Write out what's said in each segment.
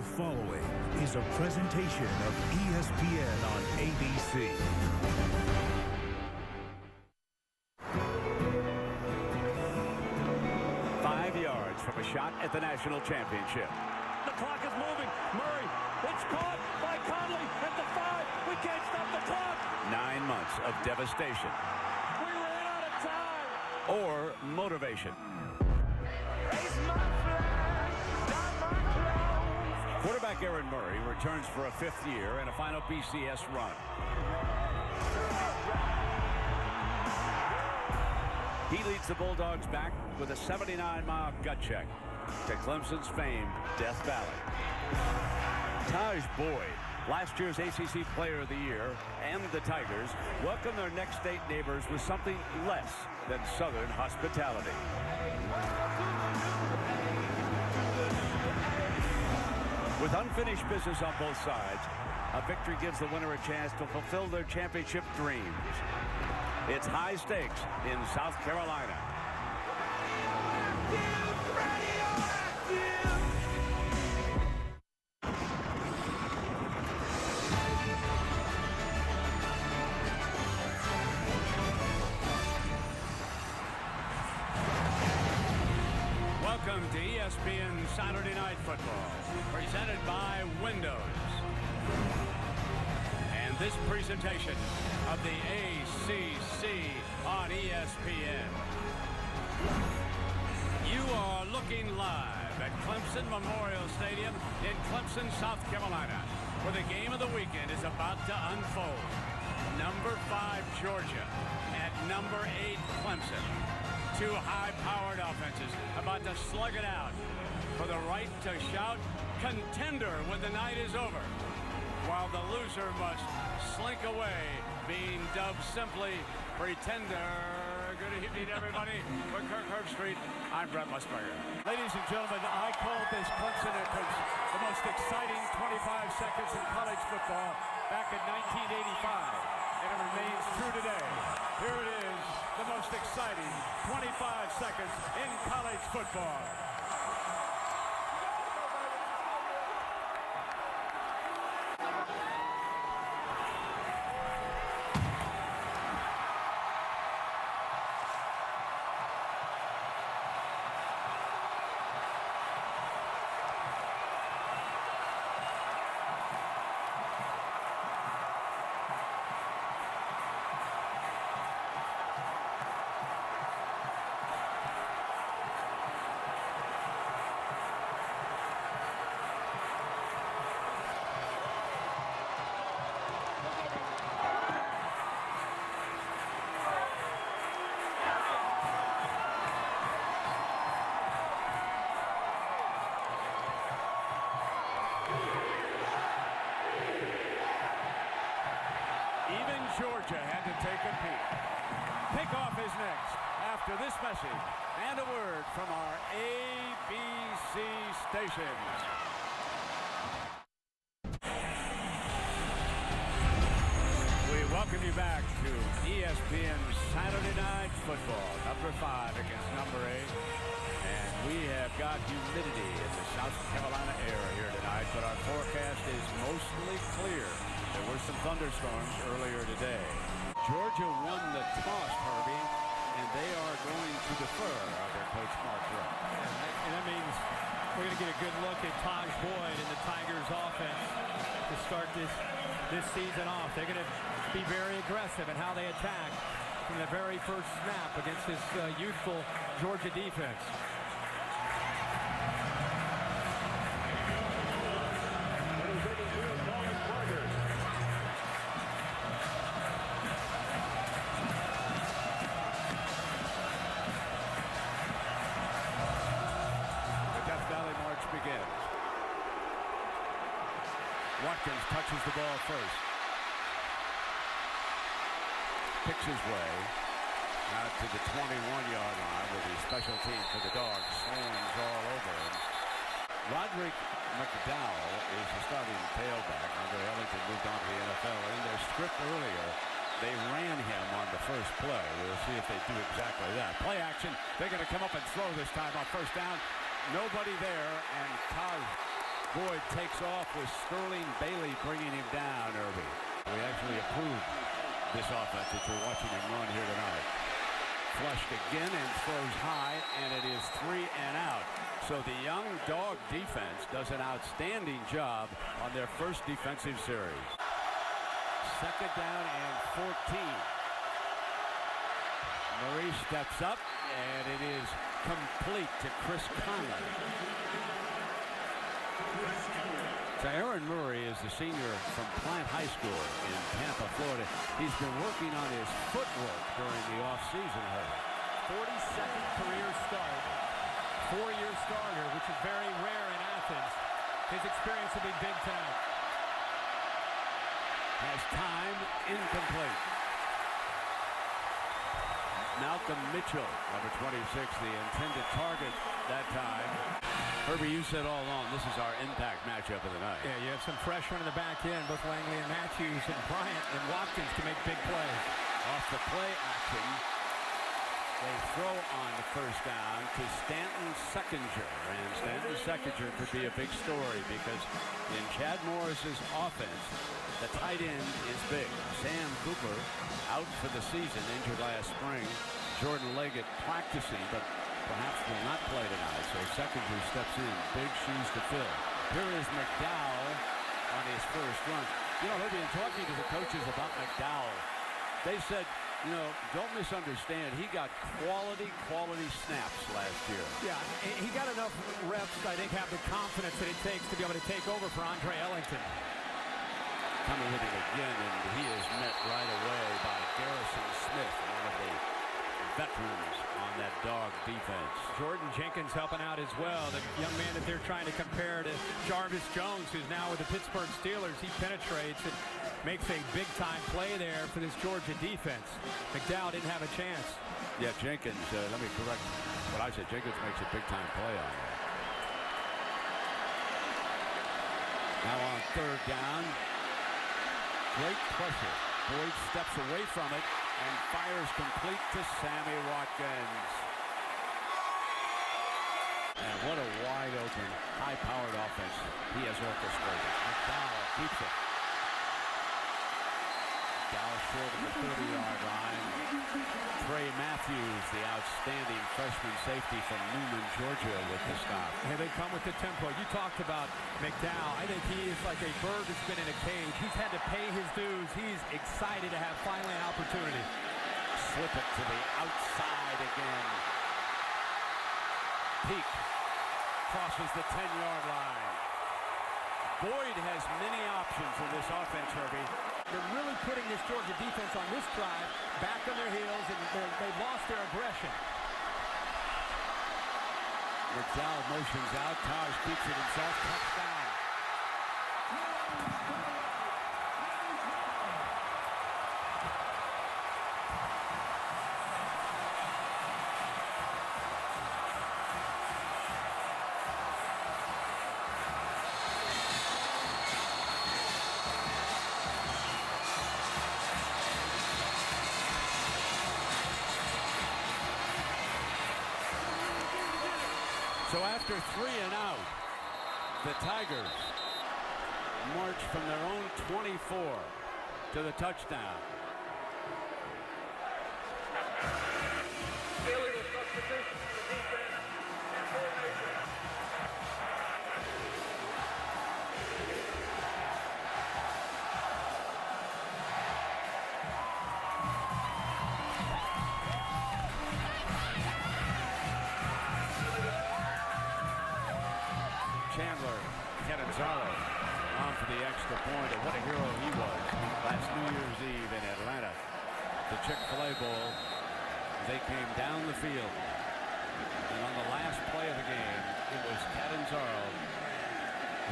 The following is a presentation of ESPN on ABC. From a shot at the national championship. The clock is moving. Murray, it's caught by Conley at the 5. We can't stop the clock. 9 months of devastation. We ran out of time. Or motivation. Raise my flag, stop my clothes. Quarterback Aaron Murray returns for a 5th year and a final BCS run. He leads the Bulldogs back with a 79-mile gut check to Clemson's famed Death Valley. Taj Boyd, last year's ACC Player of the Year, and the Tigers welcome their next state neighbors with something less than Southern hospitality. With unfinished business on both sides, a victory gives the winner a chance to fulfill their championship dreams. It's high stakes in South Carolina. Welcome to ESPN Saturday Night Football, presented by Windows. And this presentation of the ACC on ESPN. You are looking live at Clemson Memorial Stadium in Clemson, South Carolina, where the game of the weekend is about to unfold. Number 5 Georgia at number 8 Clemson. Two high-powered offenses about to slug it out for the right to shout contender when the night is over, while the loser must slink away, being dubbed simply Pretender. Good evening, everybody. We're Kirk Herbstreit. I'm Brett Musburger. Ladies and gentlemen, I called this Clemson entrance the most exciting 25 seconds in college football back in 1985, and it remains true today. Here it is, the most exciting 25 seconds in college football. Georgia had to take a peek. Kickoff is next after this message and a word from our ABC stations. We welcome you back to ESPN Saturday Night Football, number 5 against number 8. And we have got humidity in the South Carolina air here tonight, but our forecast is mostly clear. There were some thunderstorms earlier today. Georgia won the toss, Herbie, and they are going to defer their coach, Mark Richt. And that means we're going to get a good look at Taj Boyd and the Tigers' offense to start this season off. They're going to be very aggressive in how they attack from the very first snap against this youthful Georgia defense. Watkins touches the ball first. Picks his way out to the 21-yard line with the special team for the Dogs swarms all over him. Roderick McDowell is the starting tailback. Andre Ellington moved on to the NFL. In their script earlier, they ran him on the first play. We'll see if they do exactly that. Play action. They're going to come up and throw this time on first down. Nobody there, and Taj Boyd takes off with Sterling Bailey bringing him down, Irby. We actually approved this offense that you're watching him run here tonight. Flushed again and throws high, and it is 3 and out. So the young dog defense does an outstanding job on their first defensive series. Second down and 14. Murray steps up, and it is complete to Chris Conley. So Aaron Murray is the senior from Plant High School in Tampa, Florida. He's been working on his footwork during the offseason. 42nd career start, 4-year starter, which is very rare in Athens. His experience will be big tonight. Has time, incomplete. Malcolm Mitchell, number 26, the intended target that time. Herbie, you said all along, this is our impact matchup of the night. Yeah, you have some pressure in the back end. Both Langley and Matthews and Bryant and Watkins can make big plays. Off the play action, they throw on the first down to Stanton Seckinger. And Stanton Seckinger could be a big story because in Chad Morris's offense, the tight end is big. Sam Cooper out for the season, injured last spring. Jordan Leggett practicing, but perhaps will not play tonight. So Seckinger steps in. Big shoes to fill. Here is McDowell on his first run. You know, Herbie, in talking to the coaches about McDowell, they said, you know, don't misunderstand. He got quality snaps last year. Yeah, he got enough reps, I think, have the confidence that it takes to be able to take over for Andre Ellington. Coming with it again, and he is met right away by Garrison Smith, one of the veterans on that dog defense. Jordan Jenkins helping out as well. The young man that they're trying to compare to Jarvis Jones, who's now with the Pittsburgh Steelers. He penetrates and makes a big-time play there for this Georgia defense. McDowell didn't have a chance. Yeah, Jenkins, let me correct what I said. Jenkins makes a big-time play on that. Now on third down. Great pressure. Boyd steps away from it and fires complete to Sammy Watkins. And what a wide open, high-powered offense he has orchestrated. McDowell keeps it. McDowell short of the 30-yard line. Trey Matthews, the outstanding freshman safety from Newman, Georgia, with the stop. And they come with the tempo. You talked about McDowell. I think he is like a bird that's been in a cage. He's had to pay his dues. He's excited to have finally an opportunity. Slip it to the outside again. Peak crosses the 10-yard line. Boyd has many options in this offense, Herbie. They're really putting this Georgia defense on this drive back on their heels, and they've lost their aggression. McDowell motions out. Taj keeps it himself. Touchdown. So after 3 and out, the Tigers march from their own 24 to the touchdown. Illegal substitution for defense and formation. Chandler Catanzaro on for the extra point. And what a hero he was last New Year's Eve in Atlanta. The Chick-fil-A Bowl. They came down the field. And on the last play of the game, it was Catanzaro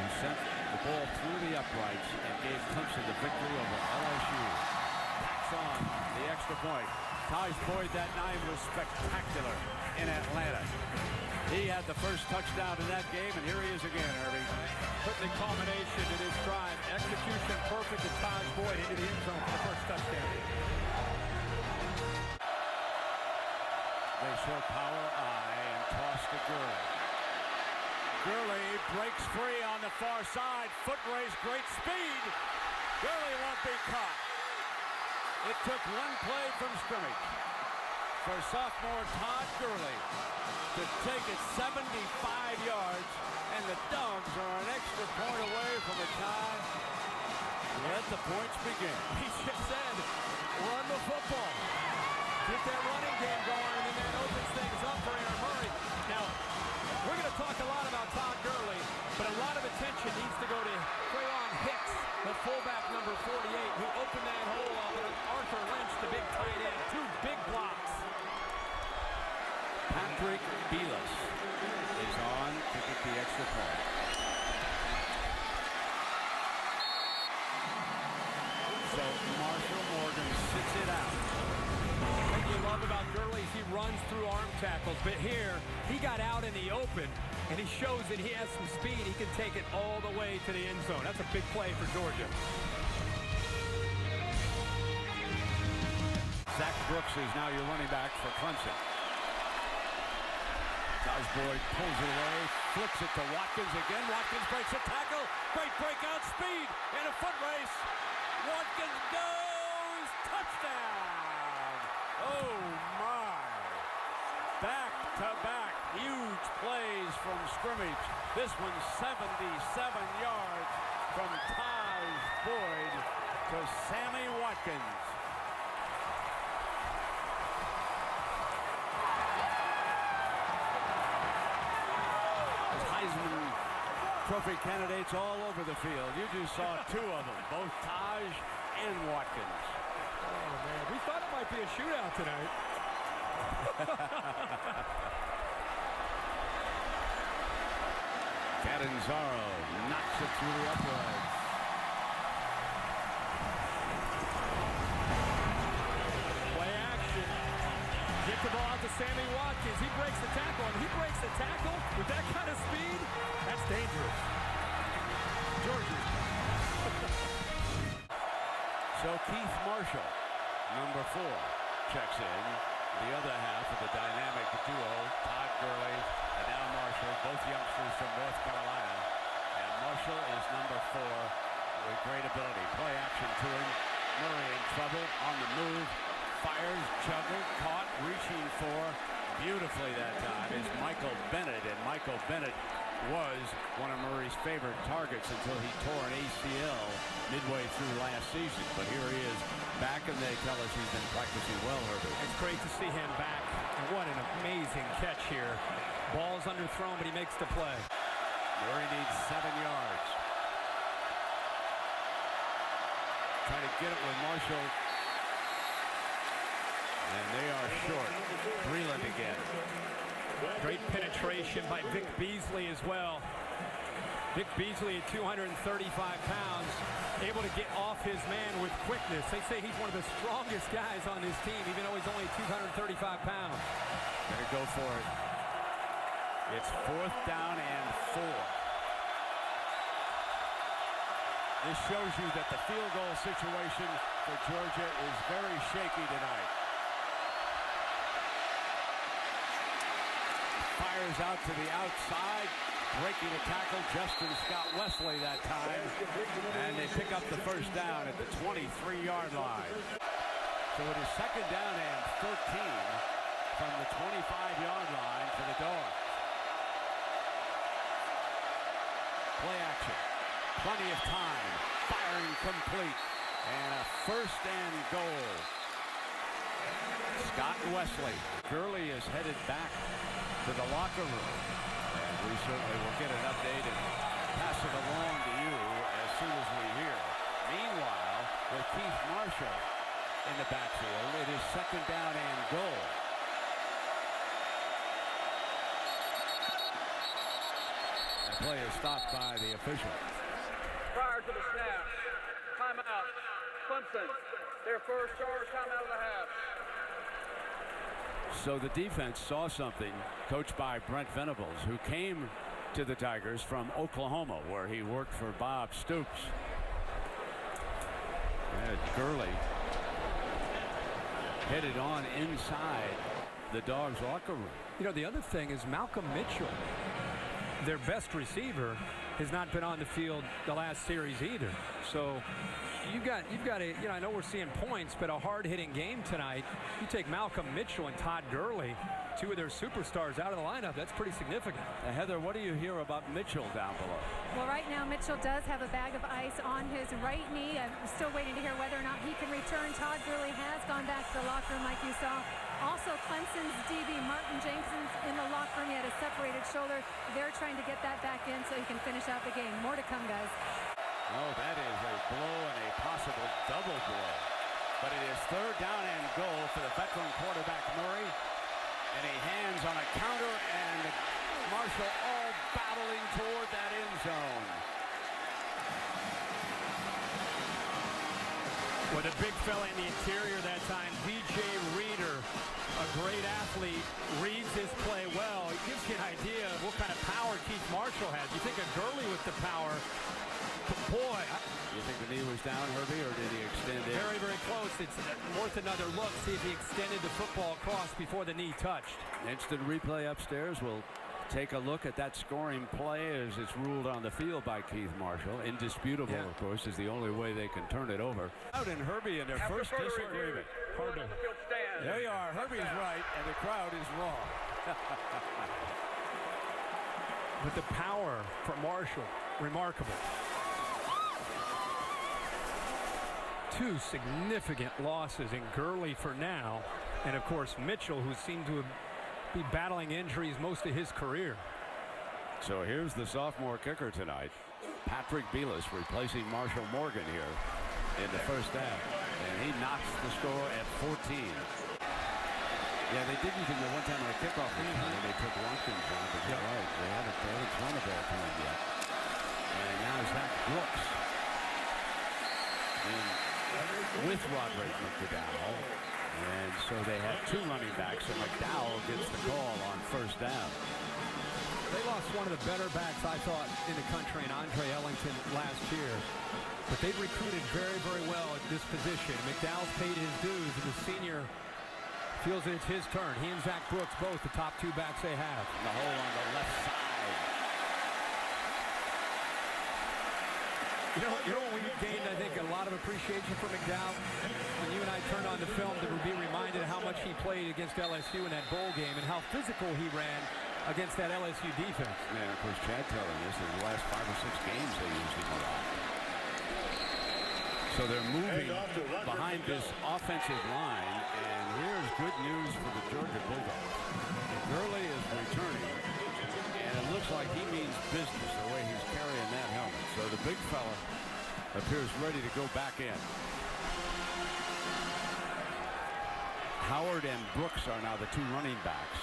who sent the ball through the uprights and gave Clemson the victory over LSU. Tacks on the extra point. Taj Boyd that night was spectacular in Atlanta. He had the first touchdown in that game, and here he is again, Herbie. Putting the culmination to this drive. Execution perfect to Taj Boyd into the end zone for the first touchdown. They show power I and toss to Gurley. Gurley breaks free on the the far side. Foot race, great speed. Gurley won't be caught. It took one play from scrimmage for sophomore Todd Gurley to take it 75 yards, and the Dogs are an extra point away from a tie. Let the points begin. He just said, run the football. Get that running game going, and then that opens things up for Aaron Murray. Now, we're going to talk a lot about Todd Gurley, but a lot of attention needs to go to Crayon Hicks, the fullback number 48, who opened that hole up, and Arthur Lynch, the big tight end. Two big blocks. Patrick Belis is on to get the extra point. So Marshall Morgan sits it out. What you love about Gurley is he runs through arm tackles, but here he got out in the open, and he shows that he has some speed. He can take it all the way to the end zone. That's a big play for Georgia. Zach Brooks is now your running back for Clemson. Taj Boyd pulls it away, flips it to Watkins again. Watkins breaks a tackle. Great breakout speed in a foot race. Watkins goes. Touchdown. Oh, my. Back-to-back huge plays from scrimmage. This one 77 yards from Taj Boyd to Sammy Watkins. Heisman Trophy candidates all over the field. You just saw two of them, both Taj and Watkins. Oh, man. We thought it might be a shootout tonight. Catanzaro knocks it through the uprights. Play action. Get the ball out to Sammy Watkins. He breaks the tackle, and he breaks the tackle with that kind of speed. That's dangerous. Georgia. So Keith Marshall, number 4, checks in. The other half of the dynamic duo, Todd Gurley and now Marshall, both youngsters from North Carolina. And Marshall is number 4 with great ability. Play action to him. Murray in trouble, on the move. Fires, juggled, caught, reaching for, beautifully that time, is Michael Bennett. And Michael Bennett was one of Murray's favorite targets until he tore an ACL midway through last season. But here he is back, and they tell us he's been practicing well, Herbert. It's great to see him back. And what an amazing catch here. Ball's underthrown, but he makes the play. Murray needs 7 yards. Trying to get it with Marshall. And they are short. Breland again. Great penetration by Vic Beasley as well. Vic Beasley at 235 pounds, able to get off his man with quickness. They say he's one of the strongest guys on this team, even though he's only 235 pounds. Better go for it. It's 4th down and 4. This shows you that the field goal situation for Georgia is very shaky tonight. Fires out to the outside, breaking a tackle, Justin Scott Wesley that time, and they pick up the first down at the 23-yard line. So it is 2nd down and 13 from the 25-yard line for the Dogs. Play action, plenty of time, firing complete, and a 1st and goal. Scott Wesley. Gurley is headed back to the locker room, and we certainly will get an update and pass it along to you as soon as we hear. Meanwhile, with Keith Marshall in the backfield, it is 2nd down and goal. The play is stopped by the official. Prior to the snap, timeout. Clemson, their first charge, timeout of the half. So the defense saw something, coached by Brent Venables, who came to the Tigers from Oklahoma, where he worked for Bob Stoops. And Gurley headed on inside the Dogs' locker room. You know, the other thing is Malcolm Mitchell, their best receiver, has not been on the field the last series either. So you've got a, you know, I know we're seeing points, but a hard-hitting game tonight. You take Malcolm Mitchell and Todd Gurley, two of their superstars out of the lineup. That's pretty significant. Heather, what do you hear about Mitchell down below? Well, right now Mitchell does have a bag of ice on his right knee. I'm still waiting to hear whether or not he can return. Todd Gurley has gone back to the locker room, like you saw. Also, Clemson's DB Martin Jenkins in the locker room. He had a separated shoulder. They're trying to get that back in so he can finish out the game. More to come, guys. Oh, that is a blow and a possible double blow. But it is third down and goal for the veteran quarterback Murray. And he hands on a counter, and Marshall all battling toward that end zone. With a big fella in the interior that time, DJ Reader, a great athlete, reads his play well. It gives you an idea of what kind of power Keith Marshall has. You think of Gurley with the power. Boy, You think the knee was down, Herbie, or did he extend it? Very, very close. It's worth another look. See if he extended the football across before the knee touched. Instant replay upstairs. We'll take a look at that scoring play as it's ruled on the field by Keith Marshall. Indisputable, of course, is the only way they can turn it over. Out in Herbie in their first disagreement. There you are. Herbie's right, and the crowd is wrong. But the power for Marshall, remarkable. Two significant losses in Gurley for now, and of course Mitchell, who seemed to be battling injuries most of his career. So here's the sophomore kicker tonight, Patrick Belis, replacing Marshall Morgan here in the first half, and he knocks the score at 14. Yeah, they didn't even the one time on a kickoff return. They took Watkins on, but you're right, they haven't thrown the ball to him yet. And now Zach Brooks with Roderick McDowell, and so they have two running backs, and McDowell gets the call on first down. They lost one of the better backs, I thought, in the country, in Andre Ellington last year. But they've recruited very, very well at this position. McDowell's paid his dues, and the senior feels that it's his turn. He and Zach Brooks, both the top two backs they have. The hole on the left side. You know we gained, I think, a lot of appreciation for McDowell. When you and I turned on the film, to be reminded how much he played against LSU in that bowl game and how physical he ran against that LSU defense. Man, of course, Chad telling us in the last 5 or 6 games they used him a lot. So they're moving behind this offensive line, and here's good news for the Georgia Bulldogs. Gurley is returning, and it looks like he means business the way he's carrying that helmet. So the big fella appears ready to go back in. Howard and Brooks are now the two running backs.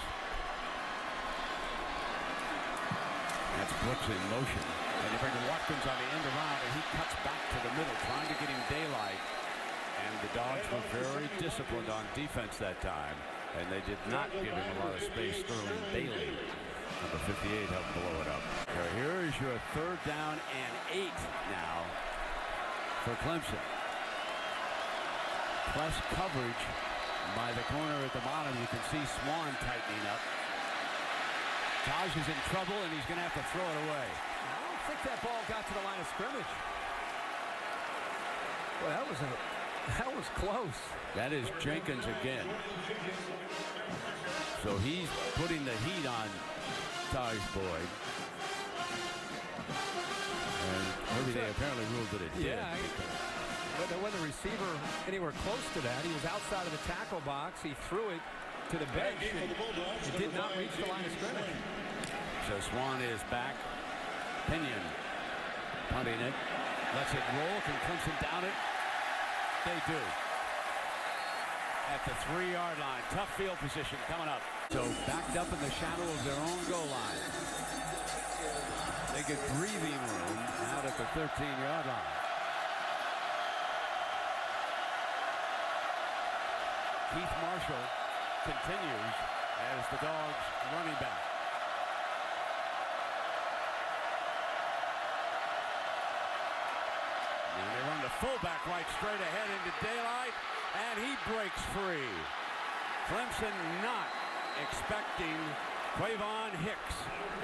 That's Brooks in motion. And they bring Watkins on the end around, and he cuts back to the middle, trying to get him daylight. And the Dogs were very disciplined on defense that time, and they did not give him a lot of space. Sterling Bailey, number 58, helped blow it up. So here is your third down and 8 now for Clemson. Press coverage by the corner at the bottom. You can see Swan tightening up. Taj is in trouble, and he's going to have to throw it away. I don't think that ball got to the line of scrimmage. Well, that was close. That is Jenkins again. So he's putting the heat on Taj Boyd. And maybe they apparently ruled that it did. Yeah, but there wasn't a receiver anywhere close to that. He was outside of the tackle box. He threw it to the bench, and it did not reach the line of scrimmage. So Swan is back. Pinion punting it. Lets it roll. Can Clemson down it? They do. At the 3-yard line. Tough field position coming up. So backed up in the shadow of their own goal line. They get breathing room out at the 13-yard line. Keith Marshall continues as the Dogs running back. And they run the fullback right straight ahead into daylight, and he breaks free. Clemson not expecting Quavon Hicks,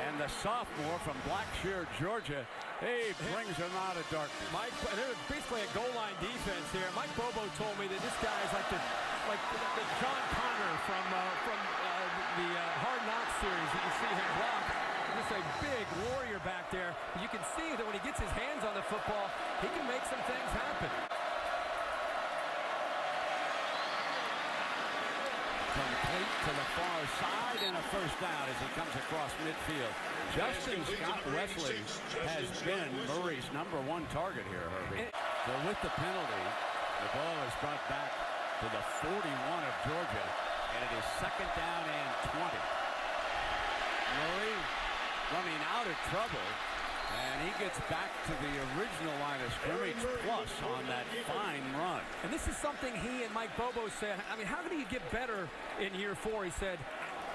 and the sophomore from Blackshear, Georgia. He brings them out of darkness. They're basically a goal line defense here. Mike Bobo told me that this guy is like the John Connor from the Hard Knocks series that you see him block. Just a big warrior back there. You can see that when he gets his hands on the football, he can make some things happen. Complete to the far side and a first down as he comes across midfield. Justin Scott Wesley has been Murray's #1 target here, Herbie. So with the penalty, the ball is brought back to the 41 of Georgia, and it is 2nd down and 20. Murray running out of trouble, and he gets back to the original line of scrimmage plus on that fine run. And this is something he and Mike Bobo said. I mean, how do you get better in year 4? He said,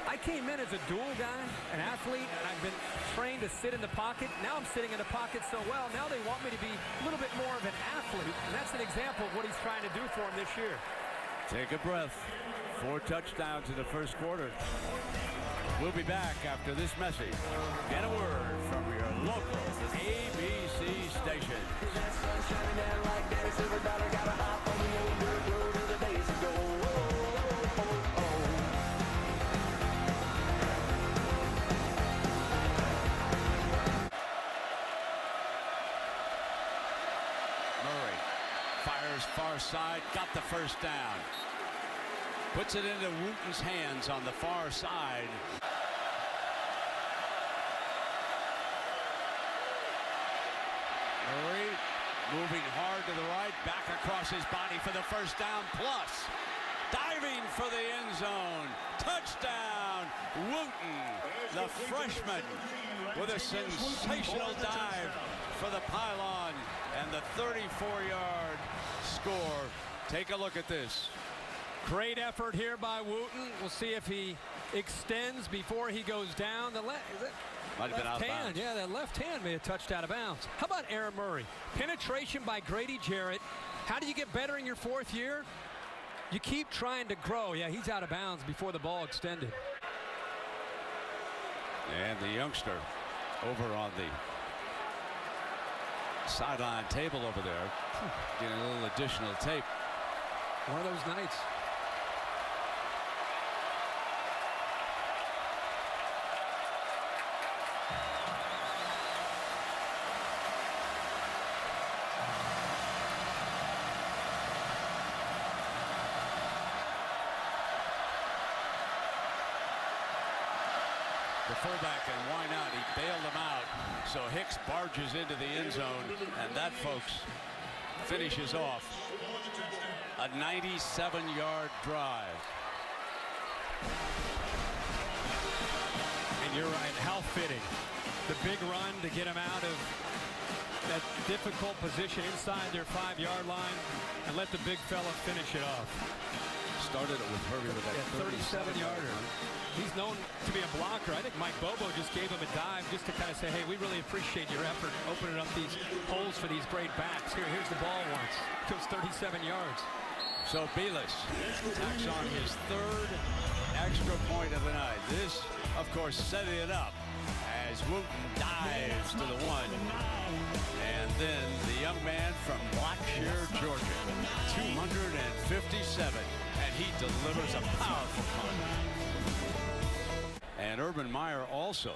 I came in as a dual guy, an athlete, and I've been trained to sit in the pocket. Now I'm sitting in the pocket so well. Now they want me to be a little bit more of an athlete. And that's an example of what he's trying to do for him this year. Take a breath. 4 touchdowns in the first quarter. We'll be back after this message and a word from your local ABC station. Murray fires far side, got the first down. Puts it into Wooten's hands on the far side. Murray moving hard to the right, back across his body for the first down plus. Diving for the end zone. Touchdown, Wooten, the freshman, with a sensational dive for the pylon and the 34-yard score. Take a look at this. Great effort here by Wooten. We'll see if he extends before he goes down. The might have been out of bounds. Yeah, that left hand may have touched out of bounds. How about Aaron Murray? Penetration by Grady Jarrett. How do you get better in your 4th year? You keep trying to grow. Yeah, he's out of bounds before the ball extended. And the youngster over on the sideline table over there, getting a little additional tape. One of those nights. The fullback, and why not? He bailed him out. So Hicks barges into the end zone, and that, folks, finishes off a 97-yard drive. And you're right, how fitting. The big run to get him out of that difficult position inside their 5-yard line and let the big fella finish it off. Started it with Herbie with that 37-yarder. He's known to be a blocker. I think Mike Bobo just gave him a dive just to kind of say, hey, we really appreciate your effort opening up these holes for these great backs. Here's the ball once. Goes 37 yards. So Belis tacks on his 3rd extra point of the night. This, of course, setting it up as Wooten dives to the 1. And then the young man from Blackshear, Georgia, 257, and he delivers a powerful punch. And Urban Meyer also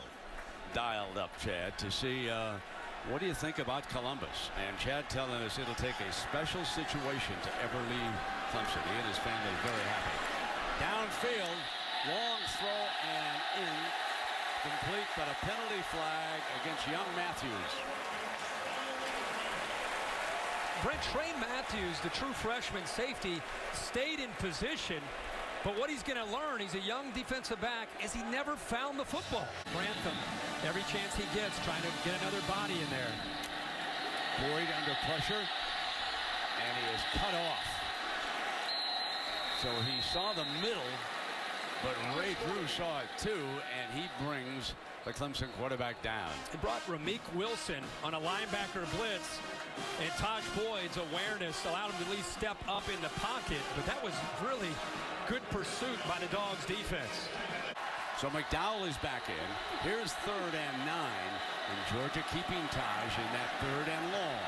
dialed up Chad to see what do you think about Columbus. And Chad telling us it'll take a special situation to ever leave Clemson. He and his family are very happy. Downfield, long throw and in. Complete, but a penalty flag against young Matthews. Brent Trey Matthews, the true freshman safety, stayed in position. But what he's going to learn, he's a young defensive back, is he never found the football. Grantham, every chance he gets, trying to get another body in there. Boyd under pressure, and he is cut off. So he saw the middle, but Ray Drew saw it too, and he brings the Clemson quarterback down. He brought Ramik Wilson on a linebacker blitz, and Taj Boyd's awareness allowed him to at least step up in the pocket, but that was really good pursuit by the Dogs defense. So McDowell is back in. Here's 3rd and 9. And Georgia keeping Taj in that 3rd and long.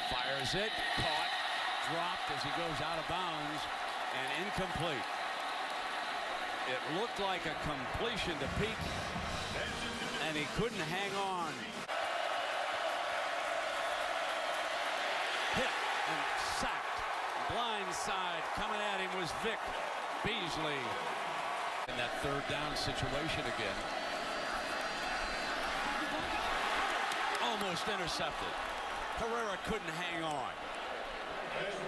Fires it. Caught. Dropped as he goes out of bounds. And incomplete. It looked like a completion to Peak. And he couldn't hang on. Hit and sacked. Blind side coming at him was Vic Beasley. In that 3rd down situation again. Almost intercepted. Herrera couldn't hang on.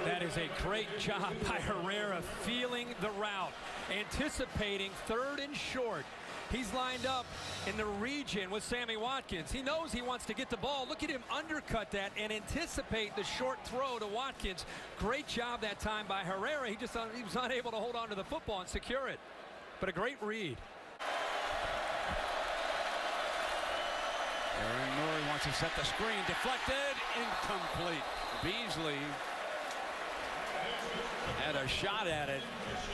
That is a great job by Herrera, feeling the route, anticipating 3rd and short. He's lined up in the region with Sammy Watkins. He knows he wants to get the ball. Look at him undercut that and anticipate the short throw to Watkins. Great job that time by Herrera. He was unable to hold on to the football and secure it. But a great read. Aaron Murray wants to set the screen. Deflected. Incomplete. Beasley had a shot at it.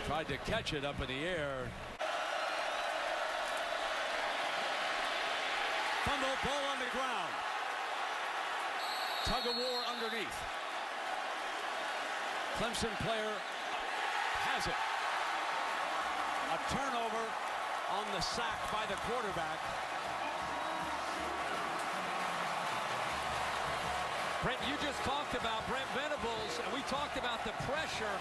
Tried to catch it up in the air. Fumble, ball on the ground. Tug of war underneath. Clemson player has it. A turnover on the sack by the quarterback. Brent, you just talked about Brent Venables, and we talked about the pressure,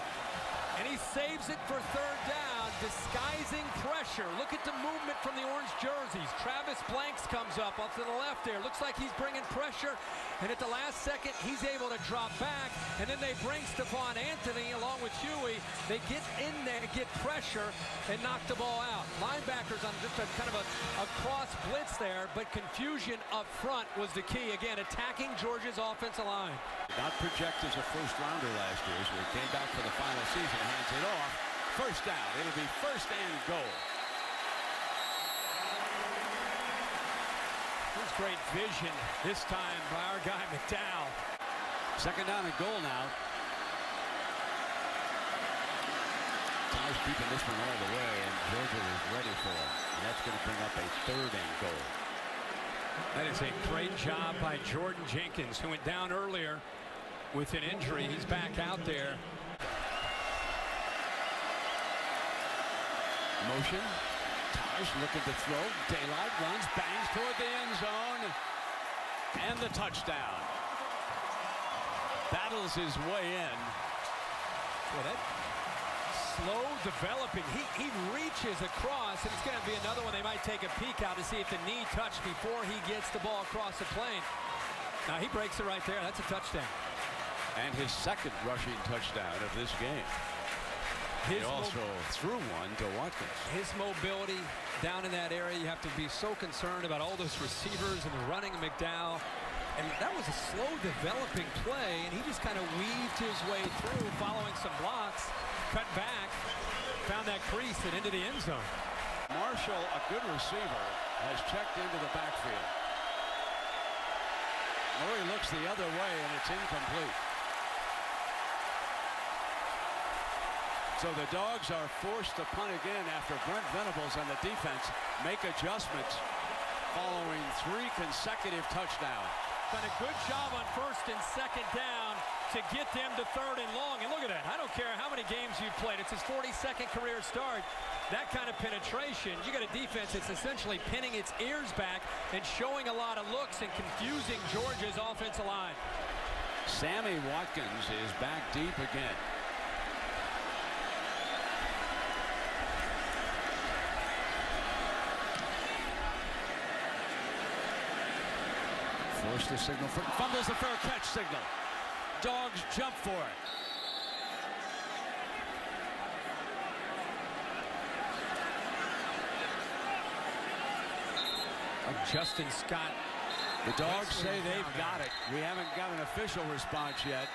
and he saves it for 3rd down, disguising pressure. Look at the movement from the orange jerseys. Travis Blanks comes up off to the left there. Looks like he's bringing pressure, and at the last second, he's able to drop back, and then they bring Stephon Anthony along with Huey. They get in there, get pressure, and knock the ball out. Linebackers on just a kind of a cross blitz there, but confusion up front was the key. Again, attacking Georgia's offensive line. Not projected as a 1st rounder last year, so he came back for the final season, hands it off. 1st down. It'll be 1st and goal. There's great vision this time by our guy McDowell. 2nd down and goal now. Taj keeping this one all the way, and Georgia is ready for it. And that's going to bring up a 3rd and goal. That is a great job by Jordan Jenkins, who went down earlier with an injury. He's back out there. Motion. Taj looking to throw. Daylight runs, bangs toward the end zone. And the touchdown. Battles his way in. Well, that slow developing. He reaches across, and it's going to be another one they might take a peek out to see if the knee touched before he gets the ball across the plane. Now he breaks it right there. That's a touchdown. And his 2nd rushing touchdown of this game. He also threw one to Watkins. His mobility down in that area, you have to be so concerned about all those receivers and the running of McDowell. And that was a slow developing play, and he just kind of weaved his way through, following some blocks, cut back, found that crease and into the end zone. Marshall, a good receiver, has checked into the backfield. Murray looks the other way, and it's incomplete. So the Dogs are forced to punt again after Brent Venables and the defense make adjustments following 3 consecutive touchdowns. Done a good job on 1st and 2nd down to get them to 3rd and long. And look at that. I don't care how many games you've played. It's his 42nd career start. That kind of penetration. You got a defense that's essentially pinning its ears back and showing a lot of looks and confusing Georgia's offensive line. Sammy Watkins is back deep again. Forced the signal for fumbles the fair catch signal. Dogs jump for it. Justin Scott. The Dogs say they've got it. We haven't got an official response yet.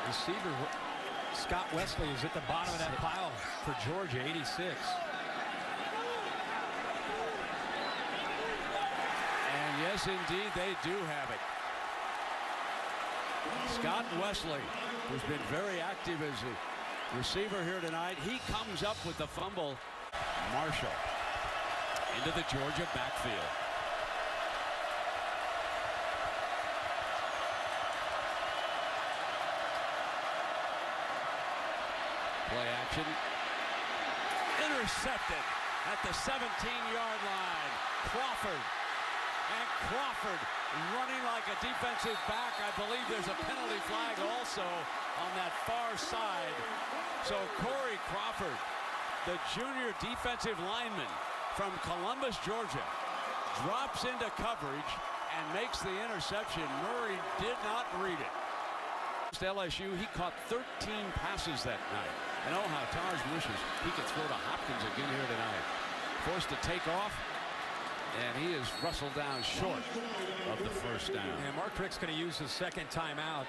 Receiver Scott Wesley is at the bottom of that pile for Georgia, 86. Yes, indeed, they do have it. Scott Wesley, who's been very active as a receiver here tonight. He comes up with the fumble. Marshall into the Georgia backfield. Play action. Intercepted at the 17-yard line. Crawford. And Crawford running like a defensive back. I believe there's a penalty flag also on that far side. So Corey Crawford, the junior defensive lineman from Columbus, Georgia, drops into coverage and makes the interception. Murray did not read it. LSU, he caught 13 passes that night. And oh, how Taj wishes he could throw to Hopkins again here tonight. Forced to take off, and he is wrestled down short of the first down. And Mark Richt's going to use his second timeout.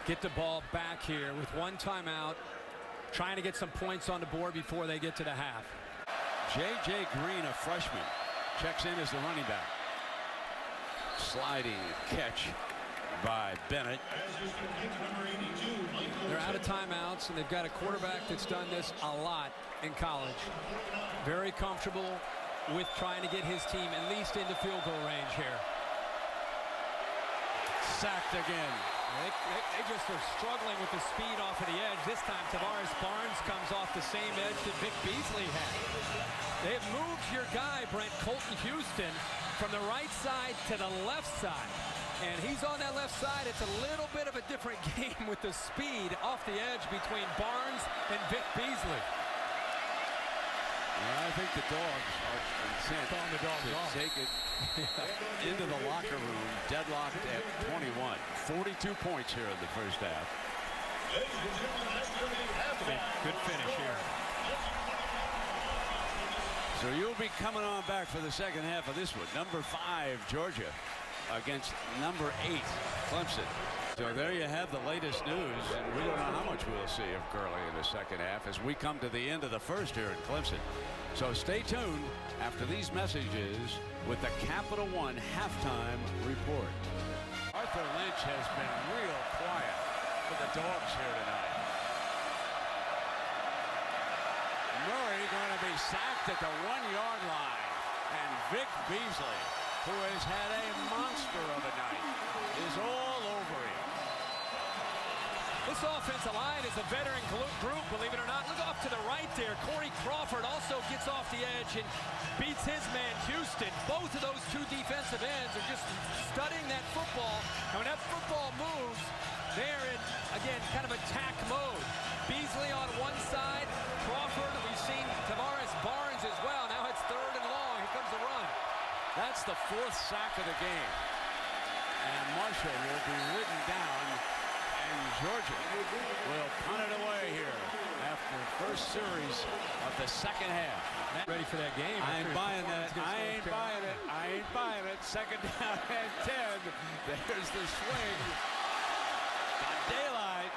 Get the ball back here with one timeout, trying to get some points on the board before they get to the half. J.J. Green, a freshman, checks in as the running back. Sliding catch by Bennett. They're out of timeouts, and they've got a quarterback that's done this a lot in college. Very comfortable with trying to get his team at least into field goal range here. Sacked again. They just are struggling with the speed off of the edge. This time Tavares Barnes comes off the same edge that Vic Beasley had. They've moved your guy, Brent Colton Houston, from the right side to the left side. And he's on that left side. It's a little bit of a different game with the speed off the edge between Barnes and Vic Beasley. Well, I think the dogs are intent to take it into the locker room, deadlocked at 21. 42 points here in the first half. Good finish here. So you'll be coming on back for the second half of this one. Number 5, Georgia, against number 8, Clemson. So there you have the latest news, and we don't know how much we'll see of Gurley in the second half as we come to the end of the first here in Clemson. So stay tuned after these messages with the Capital One halftime report. Arthur Lynch has been real quiet for the dogs here tonight. Murray going to be sacked at the 1-yard line, and Vic Beasley, who has had a monster of a night, is all over him. This offensive line is a veteran group, believe it or not. Look off to the right there. Corey Crawford also gets off the edge and beats his man, Houston. Both of those two defensive ends are just studying that football. And when that football moves, they're in, again, kind of attack mode. Beasley on one side. Crawford, we've seen Tavares Barnes as well. Now it's 3rd and long. Here comes the run. That's the 4th sack of the game. And Marshall will be ridden down, and Georgia will punt it away here after the first series of the second half. Ready for that game. I ain't buying that. I ain't buying it. I ain't buying it. Second down and 10. There's the swing. Got daylight.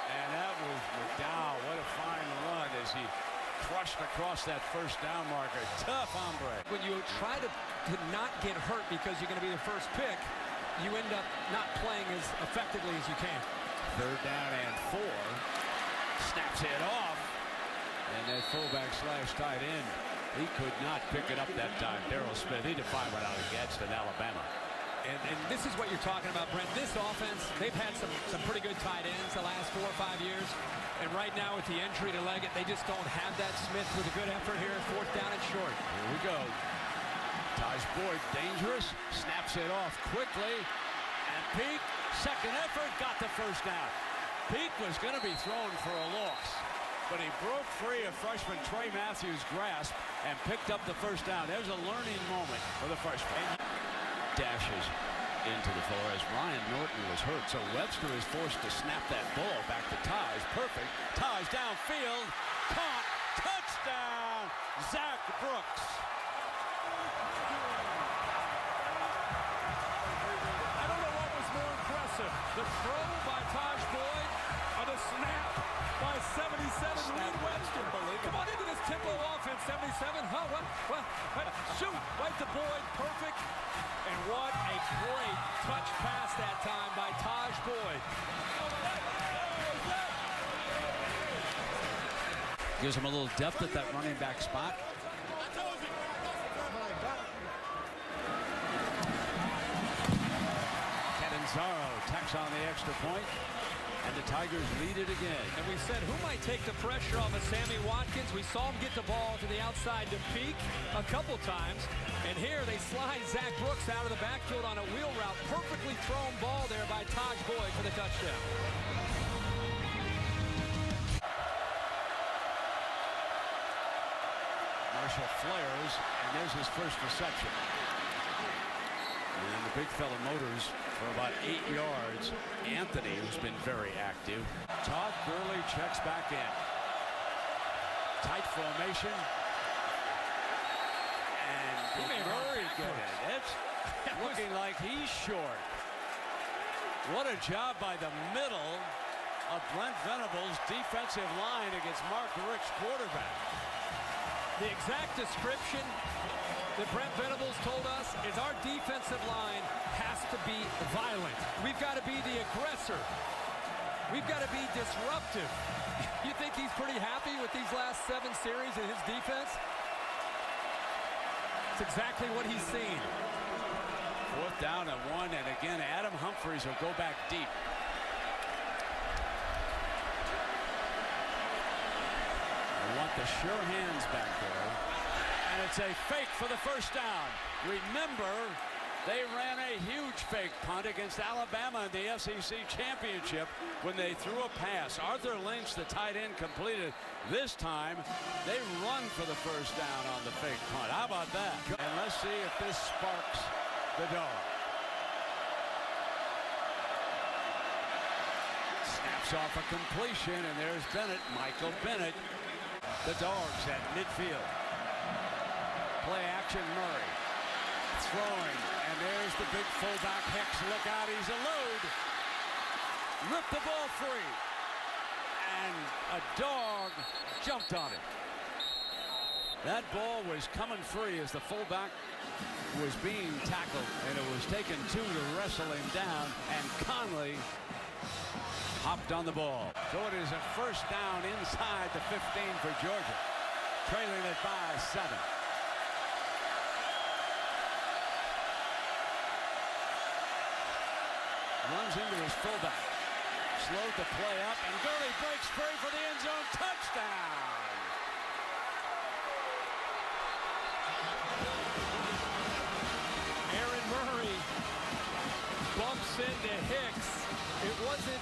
And that was McDowell. What a fine run as he crushed across that first down marker. Tough hombre. When you try to not get hurt because you're going to be the first pick, you end up not playing as effectively as you can. 3rd down and 4. Snaps it off. And that fullback slash tight end, he could not pick it up that time. Darryl Smith, he defied one out of Gadsden, Alabama. And this is what you're talking about, Brent. This offense, they've had some pretty good tight ends the last 4 or 5 years. And right now with the entry to Leggett, they just don't have that. Smith with a good effort here. 4th down and short. Here we go. Taj Boyd, dangerous. Snaps it off quickly. And Peak, second effort, got the first down. Peak was going to be thrown for a loss, but he broke free of freshman Trey Matthews' grasp and picked up the first down. There's a learning moment for the freshman. Dashes into the floor as Ryan Norton was hurt, so Webster is forced to snap that ball back to Taj. Perfect. Taj downfield. Caught. Touchdown. Zach Brooks. I don't know what was more impressive, the throw by Taj Boyd or the snap by 77 Reed Webster. Come on into this tempo offense, 77. Huh? What? Shoot. Right to Boyd. Perfect. And what a great touch pass that time by Taj Boyd. Gives him a little depth at that running back spot. Catanzaro tacks on the extra point, and the Tigers lead it again. And we said, who might take the pressure off of Sammy Watkins? We saw him get the ball to the outside to Peak a couple times. And here they slide Zach Brooks out of the backfield on a wheel route. Perfectly thrown ball there by Taj Boyd for the touchdown. Marshall flares, and there's his first reception. And the big fella motors for about 8 yards. Anthony, who's been very active. Todd Gurley checks back in. Tight formation. And Murray good. It's looking like he's short. What a job by the middle of Brent Venables' defensive line against Mark Richt's quarterback. The exact description that Brent Venables told us is our defensive line has to be violent. We've got to be the aggressor. We've got to be disruptive. You think he's pretty happy with these last 7 series in his defense? It's exactly what he's seen. 4th down and 1, and again, Adam Humphries will go back deep. Want the sure hands back there, and it's a fake for the first down. Remember, they ran a huge fake punt against Alabama in the SEC championship when they threw a pass. Arthur Lynch, the tight end, completed. This time they run for the first down on the fake punt. How about that? And let's see if this sparks the dog. Snaps off a completion, and there's Bennett, Michael Bennett. The Dogs at midfield. Play action, Murray. Throwing, and there's the big fullback Hicks. Look out, he's a load. Ripped the ball free. And a dog jumped on it. That ball was coming free as the fullback was being tackled, and it was taken 2 to wrestle him down, and Conley hopped on the ball. So it is a first down inside the 15 for Georgia, trailing it by 7. Runs into his fullback, slowed the play up, and Gurley breaks free for the end zone touchdown. Aaron Murray bumps into Hicks. It wasn't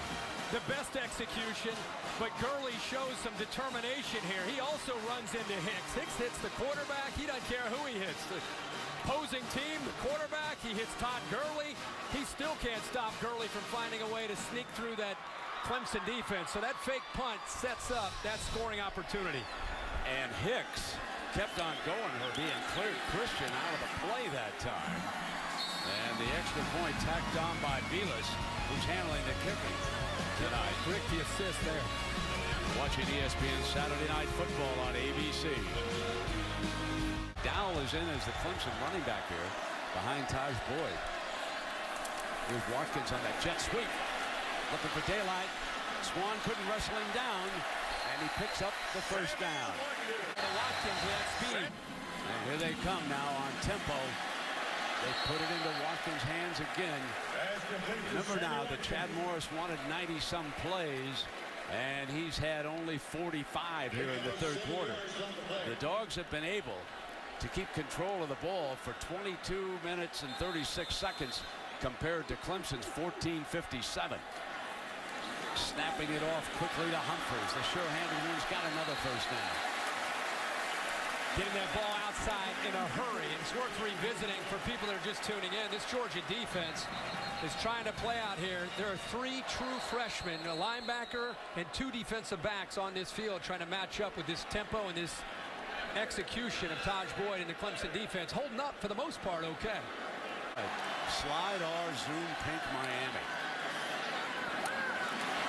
the best execution, but Gurley shows some determination here. He also runs into Hicks. Hicks hits the quarterback. He doesn't care who he hits. The opposing team, the quarterback, he hits Todd Gurley. He still can't stop Gurley from finding a way to sneak through that Clemson defense. So that fake punt sets up that scoring opportunity. And Hicks kept on going, Herbie, and cleared Christian out of the play that time. And the extra point tacked on by Belis, who's handling the kicking tonight. Rick, the assist there. Watching ESPN Saturday Night Football on ABC. Dowell is in as the Clemson running back here, behind Taj Boyd. Here's Watkins on that jet sweep. Looking for daylight. Swan couldn't wrestle him down, and he picks up the first down. Watkins with that speed. And here they come now on tempo. They put it into Watkins' hands again. Remember now that Chad Morris wanted 90-some plays, and he's had only 45 here in the 3rd quarter. The Dogs have been able to keep control of the ball for 22 minutes and 36 seconds compared to Clemson's 14:57. Snapping it off quickly to Humphries. The sure-handed one's got another first down. Getting that ball outside in a hurry. It's worth revisiting for people that are just tuning in. This Georgia defense is trying to play out here. There are 3 true freshmen, a linebacker and 2 defensive backs on this field trying to match up with this tempo and this execution of Taj Boyd and the Clemson defense. Holding up for the most part okay. Slide or zoom pink Miami.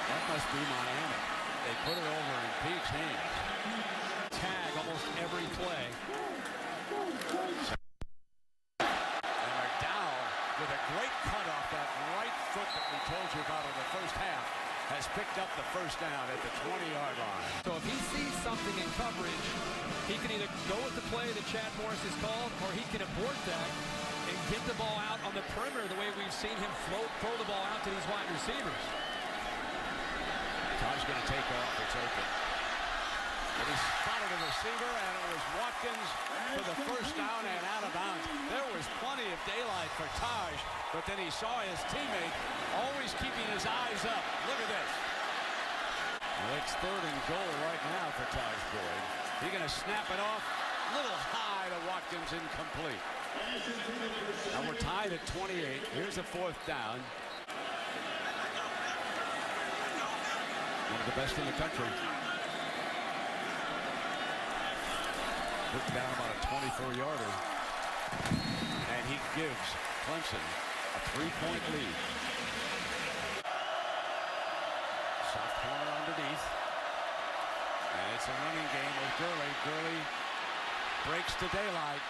That must be Miami. They put it over in Peak's hands. Tag almost every play. And McDowell with a great cut off that right foot that we told you about in the first half. has picked up the first down at the 20-yard line. So if he sees something in coverage, he can either go with the play that Chad Morris has called, or he can abort that and get the ball out on the perimeter the way we've seen him throw the ball out to these wide receivers. Todd's going to take off. It's open. And he spotted a receiver, and it was Watkins for the first down and out of bounds. There was plenty of daylight for Taj, but then he saw his teammate always keeping his eyes up. Look at this. Well, it's 3rd and goal right now for Taj Boyd. He's going to snap it off. Little high to Watkins, incomplete. Now we're tied at 28. Here's the 4th down. One of the best in the country. Put down about a 24-yarder. And he gives Clemson a 3-point lead. Soft corner underneath. And it's a running game with Gurley. Gurley breaks to daylight.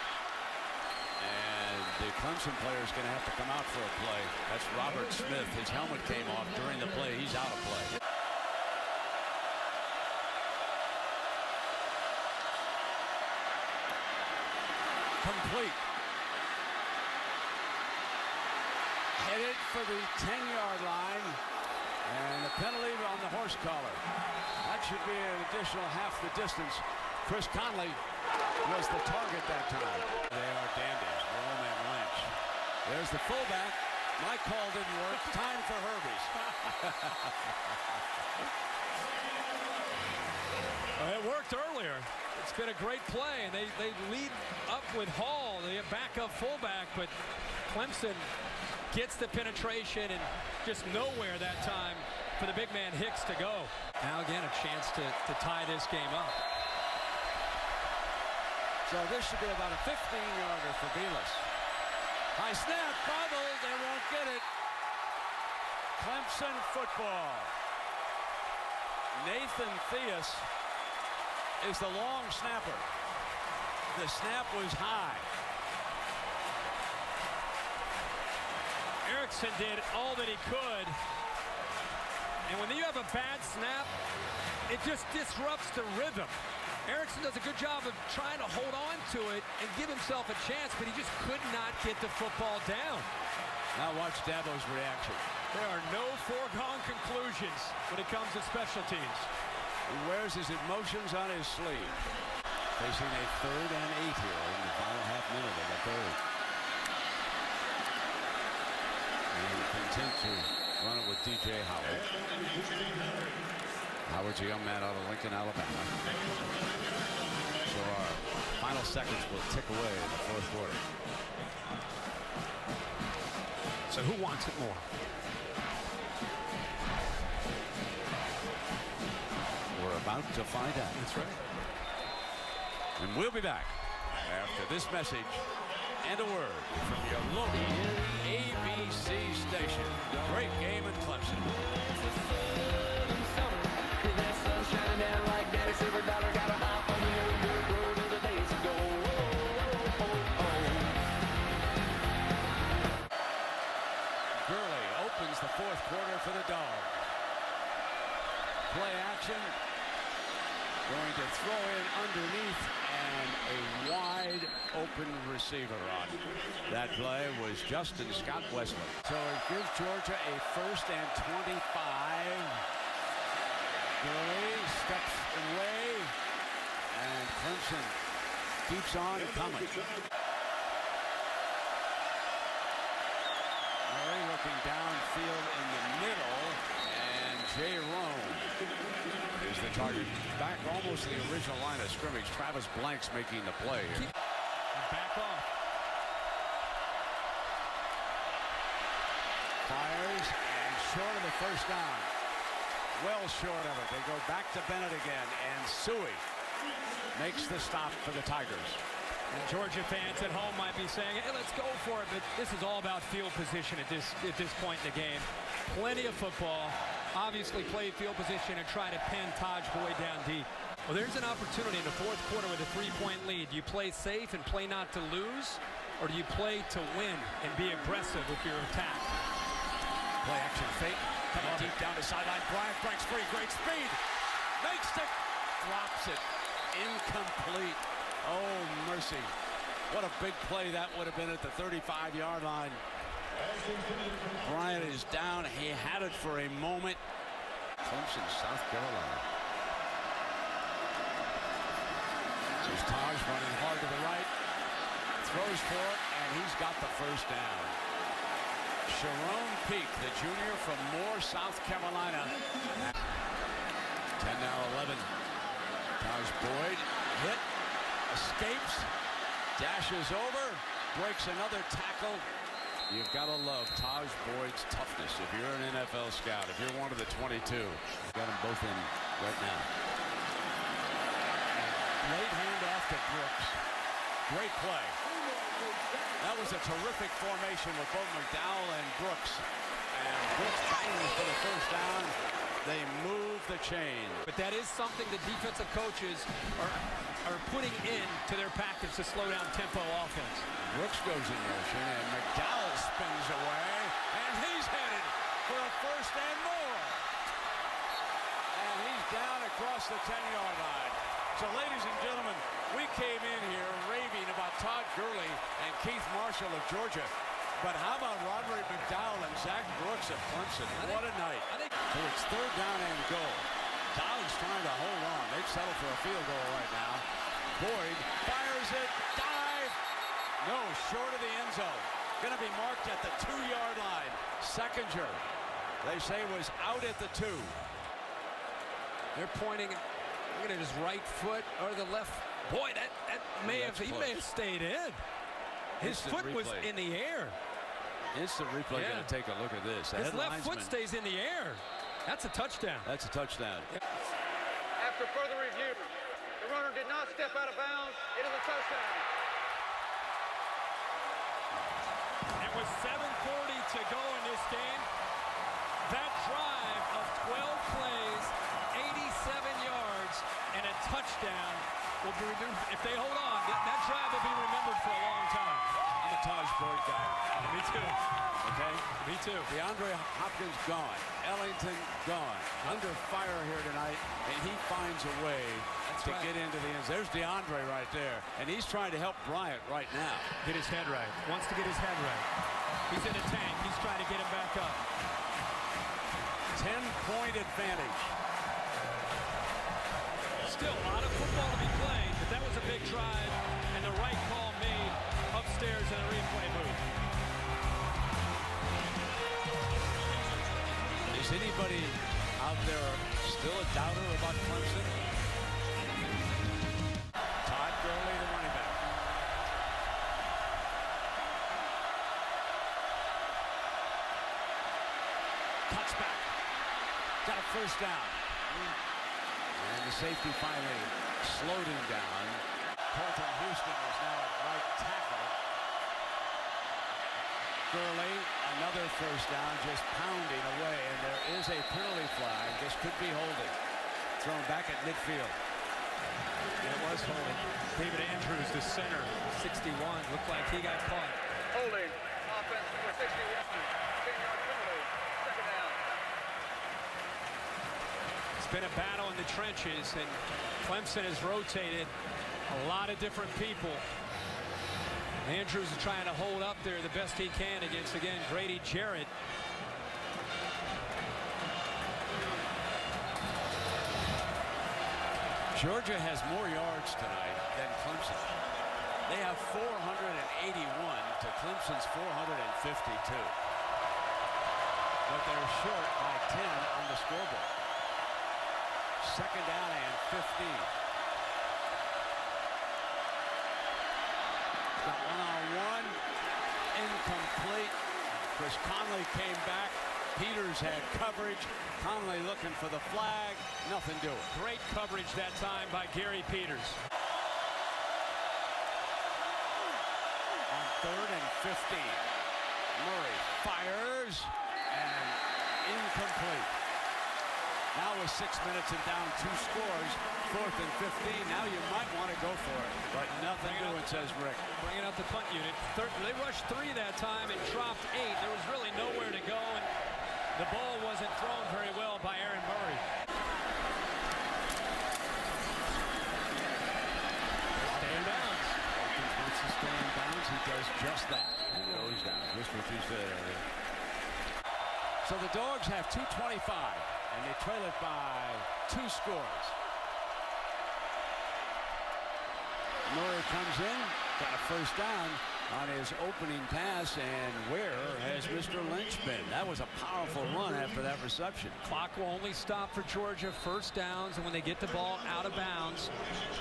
And the Clemson player is going to have to come out for a play. That's Robert Smith. His helmet came off during the play. He's out of play. Complete. Headed for the 10-yard line. And the penalty on the horse collar. That should be an additional half the distance. Chris Conley was the target that time. They are dandies. Rome and Lynch. There's the fullback. My call didn't work. Time for Herbie's. It worked earlier. It's been a great play, and they lead up with Hall, the backup fullback, but Clemson gets the penetration and just nowhere that time for the big man Hicks to go. Now again a chance to tie this game up. So this should be about a 15-yarder for Belis. High snap, bobbled, they won't get it. Clemson football. Nathan Theus is the long snapper. The snap was high. Erickson did all that he could. And when you have a bad snap, it just disrupts the rhythm. Erickson does a good job of trying to hold on to it and give himself a chance, but he just could not get the football down. Now watch Dabo's reaction. There are no foregone conclusions when it comes to special teams. He wears his emotions on his sleeve. Facing a 3rd and 8 here in the final half minute of the 3rd. And content to run it with DJ Howard. Howard's a young man out of Lincoln, Alabama. So our final seconds will tick away in the 4th quarter. So who wants it more? We're about to find out. That's right. And we'll be back after this message and a word from your local ABC station. Great game in Clemson. Gurley opens the 4th quarter for the Dog. Play action. Going to throw in underneath, and a wide open receiver on it. That play was Justin Scott Wesley. So it gives Georgia a 1st and 25. Gurley steps away, and Clemson keeps on coming. Murray looking downfield in the middle, and Jay Rome is the target. Back almost to the original line of scrimmage. Travis Blank's making the play here. Back off. Fires, and short of the first down. Well short of it. They go back to Bennett again, and Suey makes the stop for the Tigers. And Georgia fans at home might be saying, hey, let's go for it, but this is all about field position at this point in the game. Plenty of football. Obviously play field position and try to pin Taj Boyd down deep. Well, there's an opportunity in the 4th quarter with a 3-point lead. Do you play safe and play not to lose, or do you play to win and be aggressive with your attack? Play action fake. Coming deep down the sideline. Bryant breaks free. Great speed. Makes it. Drops it. Incomplete. Oh, mercy. What a big play that would have been at the 35-yard line. Bryant is down. He had it for a moment. Clemson, South Carolina. There's Taj running hard to the right. Throws for it, and he's got the first down. Sharon Peak, the junior from Moore, South Carolina. 10 now 11. Taj Boyd hit, escapes, dashes over, breaks another tackle. You've got to love Taj Boyd's toughness if you're an NFL scout, if you're one of the 22. Got them both in right now. Late handoff to Brooks. Great play. That was a terrific formation with both McDowell and Brooks. And Brooks bangs for the first down. They move the chain. But that is something the defensive coaches are putting into their package to slow down tempo offense. Brooks goes in motion, and McDowell spins away, and he's headed for a first and more. And he's down across the 10-yard line. So, ladies and gentlemen, we came in here raving about Todd Gurley and Keith Marshall of Georgia. But how about Roderick McDowell and Zach Brooks of Clemson? What a night. So it's third down and goal. Dowd's trying to hold on. They've settled for a field goal right now. Boyd fires it. Dive. No, short of the end zone. Going to be marked at the 2-yard line. Seconder, they say, was out at the 2. They're pointing at his right foot or the left. Boy, that may have stayed in. His foot was in the air. Instant replay. Going to take a look at this. His left foot stays in the air. That's a touchdown. That's a touchdown. After further review, the runner did not step out of bounds. It is a touchdown. And with 7:40 to go in this game, that drive of 12 plays, 87 yards, and a touchdown will be remembered. If they hold on, that drive will be remembered for a long time. I'm a Taj Boyd guy. Me too. Okay? Me too. DeAndre Hopkins gone. Ellington gone. Under fire here tonight, and he finds a way to get into the end. There's DeAndre right there, and he's trying to help Bryant right now. Get his head right. Wants to get his head right. He's in a tank. He's trying to get him back up. 10-point advantage. Still a lot of football to be played, but that was a big drive and the right call made upstairs in the replay booth. Is anybody out there still a doubter about Clemson? Todd Gurley, the running back. Cuts back. Got a first down. And the safety finally slowed him down. Colton Houston is now at right tackle. Gurley, another first down, just pounding away, and there is a penalty flag. This could be holding. Thrown back at midfield. It was holding. David Andrews, the center, 61, looked like he got caught. Holding. Offense for 61. 10-yard penalty. Second down. It's been a battle in the trenches, and Clemson has rotated a lot of different people. Andrews is trying to hold up there the best he can against, again, Grady Jarrett. Georgia has more yards tonight than Clemson. They have 481 to Clemson's 452. But they're short by 10 on the scoreboard. Second down and 15. Got one-on-one. Incomplete. Chris Conley came back. Peters had coverage. Conley looking for the flag. Nothing doing. Great coverage that time by Gary Peters. On third and 15. Murray fires and incomplete. Now with 6 minutes and down 2 scores, 4th and 15. Now you might want to go for it, but nothing doing, says Rick. Bringing out the punt unit. They rushed 3 that time and dropped 8. There was really nowhere to go, and the ball wasn't thrown. just that. And goes down. Just what you said earlier. So the Dogs have 2:25, and they trail it by 2 scores. Murray comes in, got a first down on his opening pass, and where has Mr. Lynch been? That was a powerful run after that reception. Clock will only stop for Georgia. First downs, and when they get the ball out of bounds,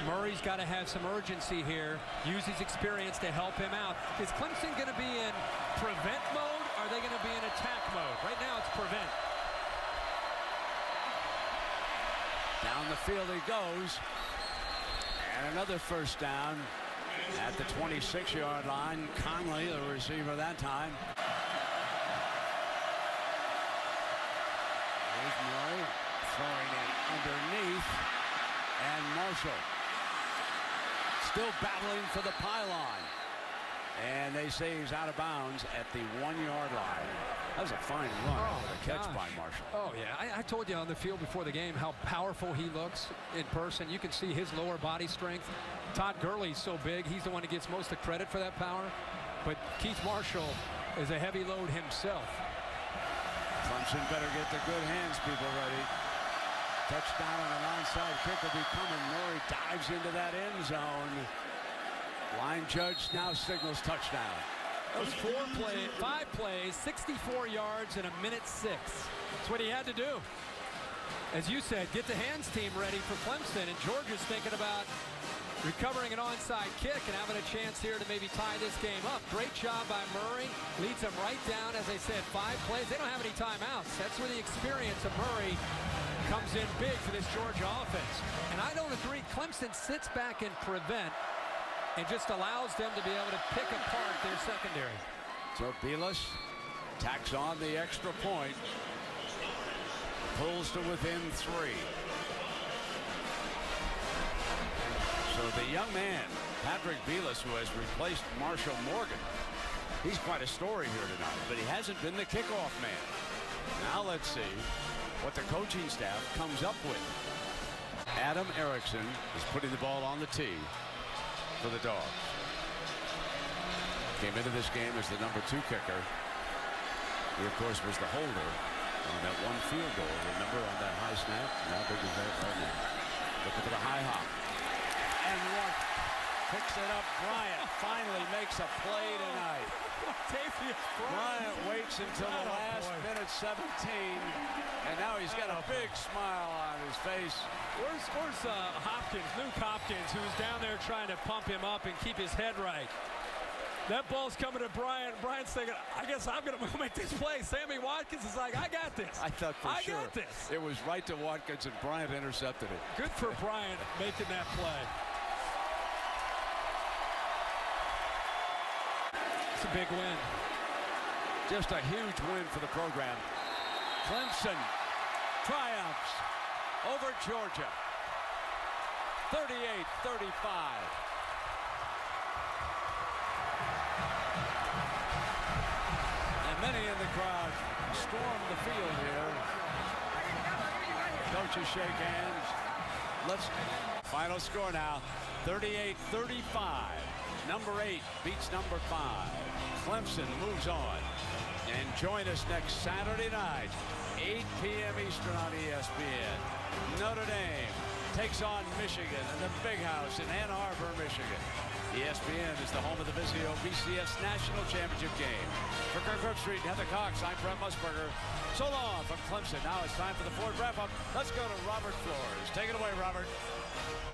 Murray's got to have some urgency here. Use his experience to help him out. Is Clemson going to be in prevent mode? Or are they going to be in attack mode? Right now it's prevent. Down the field he goes. And another first down at the 26-yard line. Conley, the receiver that time. Here's Murray throwing it underneath. And Marshall still battling for the pylon. And they say he's out of bounds at the 1-yard line. That was a fine run. With a catch by Marshall. Oh, yeah. I told you on the field before the game how powerful he looks in person. You can see his lower body strength. Todd Gurley's so big. He's the one who gets most of the credit for that power. But Keith Marshall is a heavy load himself. Clemson better get the good hands people ready. Touchdown on an onside kick will be coming. Murray dives into that end zone. Line judge now signals touchdown. That was 5 plays, 64 yards in 1:06. That's what he had to do. As you said, get the hands team ready for Clemson, and Georgia's thinking about recovering an onside kick and having a chance here to maybe tie this game up. Great job by Murray. Leads them right down, as I said, 5 plays. They don't have any timeouts. That's where the experience of Murray comes in big for this Georgia offense. And I don't agree. Clemson sits back and prevent and just allows them to be able to pick apart their secondary. So Bilas tacks on the extra point. Pulls to within 3. So the young man, Patrick Bilas, who has replaced Marshall Morgan, he's quite a story here tonight, but he hasn't been the kickoff man. Now let's see what the coaching staff comes up with. Adam Erickson is putting the ball on the tee for the Dogs. Came into this game as the number 2 kicker. He, of course, was the holder on that one field goal. Remember, on that high snap? How big is that right now? Looking for the high hop. And one picks it up. Bryant finally makes a play tonight. Bryant waits until the last minute 17, and now he's got a big smile on his face. Where's Hopkins, Luke Hopkins, who's down there trying to pump him up and keep his head right? That ball's coming to Bryant. Bryant's thinking, I guess I'm going to make this play. Sammy Watkins is like, I got this. I thought for sure. I got this. It was right to Watkins, and Bryant intercepted it. Good for Bryant making that play. It's a big win. Just a huge win for the program. Clemson triumphs over Georgia. 38-35. And many in the crowd storm the field here. Coaches shake hands. Final score now, 38-35. Number 8 beats number 5. Clemson moves on. And join us next Saturday night, 8 p.m. Eastern on ESPN. Notre Dame takes on Michigan in the Big House in Ann Arbor, Michigan. ESPN is the home of the Vizio BCS National Championship game. For Kirk Herbstreit and Heather Cox, I'm Brent Musburger. So long from Clemson. Now it's time for the Ford wrap-up. Let's go to Robert Flores. Take it away, Robert.